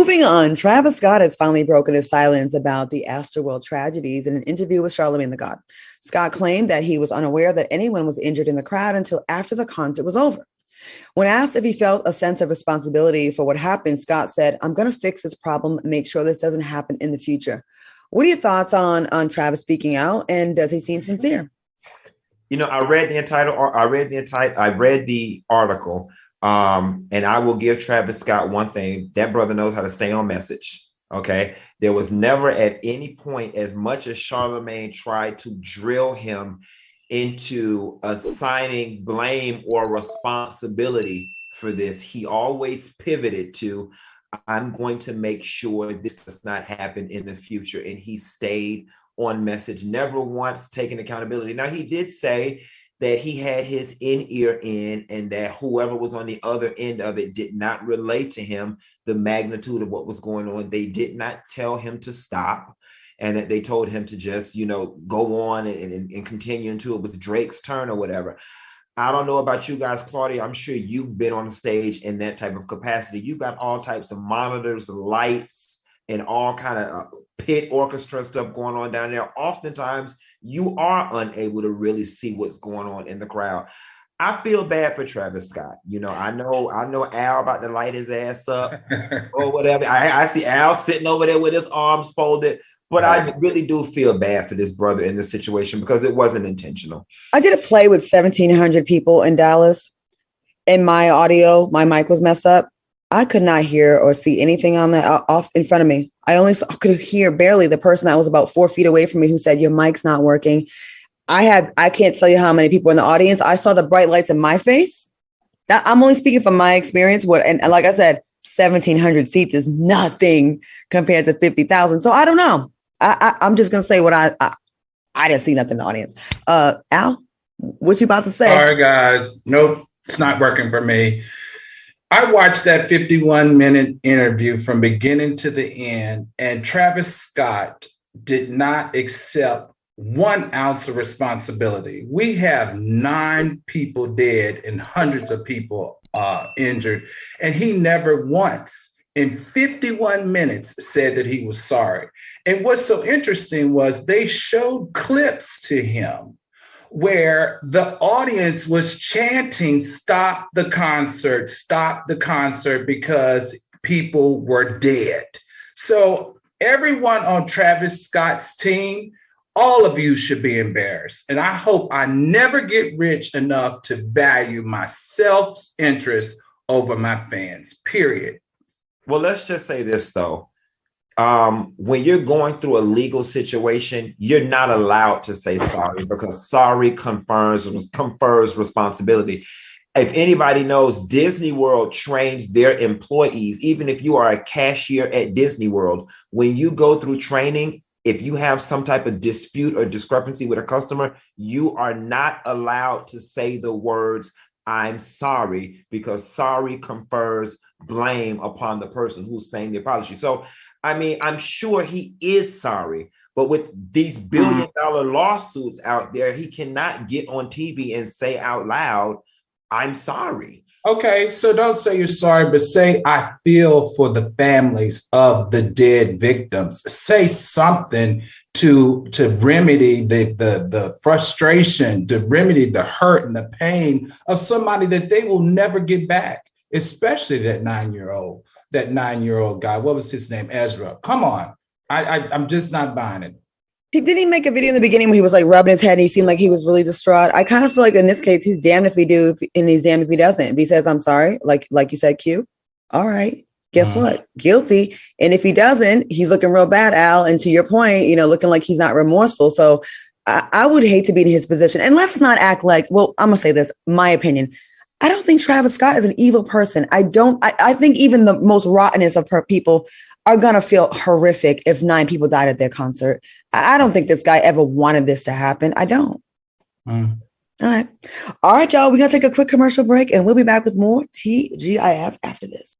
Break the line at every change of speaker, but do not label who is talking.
Moving on, Travis Scott has finally broken his silence about the Astroworld tragedies in an interview with Charlamagne the God. Scott claimed that he was unaware that anyone was injured in the crowd until after the concert was over. When asked if he felt a sense of responsibility for what happened, Scott said, "I'm going to fix this problem and make sure this doesn't happen in the future." What are your thoughts on Travis speaking out, and does he seem sincere?
I read the article. And I will give Travis Scott one thing. That brother knows how to stay on message. Okay. There was never at any point, as much as Charlamagne tried to drill him into assigning blame or responsibility for this, he always pivoted to, I'm going to make sure this does not happen in the future. And he stayed on message, never once taking accountability. Now, he did say that he had his in-ear in, and that whoever was on the other end of it did not relate to him the magnitude of what was going on. They did not tell him to stop, and that they told him to just, go on and continue until it was Drake's turn or whatever. I don't know about you guys, Claudia. I'm sure you've been on the stage in that type of capacity. You've got all types of monitors, lights, and all kind of pit orchestra stuff going on down there. Oftentimes, you are unable to really see what's going on in the crowd. I feel bad for Travis Scott. I know Al about to light his ass up or whatever. I see Al sitting over there with his arms folded. But I really do feel bad for this brother in this situation because it wasn't intentional.
I did a play with 1,700 people in Dallas, and my mic was messed up. I could not hear or see anything on that off in front of me. I could hear barely the person that was about 4 feet away from me who said, "Your mic's not working." I can't tell you how many people in the audience. I saw the bright lights in my face. I'm only speaking from my experience. And like I said, 1,700 seats is nothing compared to 50,000. So I don't know. I'm just gonna say what I didn't see nothing in the audience. Al, what you about to say?
Sorry, guys. Nope, it's not working for me. I watched that 51-minute interview from beginning to the end, and Travis Scott did not accept 1 ounce of responsibility. We have 9 people dead and hundreds of people injured, and he never once in 51 minutes said that he was sorry. And what's so interesting was they showed clips to him where the audience was chanting, stop the concert, because people were dead. So everyone on Travis Scott's team, all of you should be embarrassed. And I hope I never get rich enough to value my self-interest over my fans, period.
Well, let's just say this, though. When you're going through a legal situation, you're not allowed to say sorry because sorry confers responsibility. If anybody knows, Disney World trains their employees, even if you are a cashier at Disney World, when you go through training, if you have some type of dispute or discrepancy with a customer, you are not allowed to say the words, "I'm sorry," because sorry confers blame upon the person who's saying the apology. So, I mean, I'm sure he is sorry, but with these billion-dollar lawsuits out there, he cannot get on TV and say out loud, "I'm sorry."
Okay, so don't say you're sorry, but say, "I feel for the families of the dead victims." Say something to remedy the frustration, to remedy the hurt and the pain of somebody that they will never get back, especially that 9-year-old guy. What was his name? Ezra. Come on. I'm just not buying it.
Didn't he make a video in the beginning where he was like rubbing his head and he seemed like he was really distraught? I kind of feel like in this case, he's damned if he do and he's damned if he doesn't. If he says, "I'm sorry," like you said, Q, all right, guess what? Guilty. And if he doesn't, he's looking real bad, Al. And to your point, looking like he's not remorseful. So I would hate to be in his position. And let's not act like, well, I'm going to say this, my opinion. I don't think Travis Scott is an evil person. I think even the most rottenest of people are going to feel horrific if 9 people died at their concert. I don't think this guy ever wanted this to happen. I don't. All right, y'all. We're going to take a quick commercial break and we'll be back with more TGIF after this.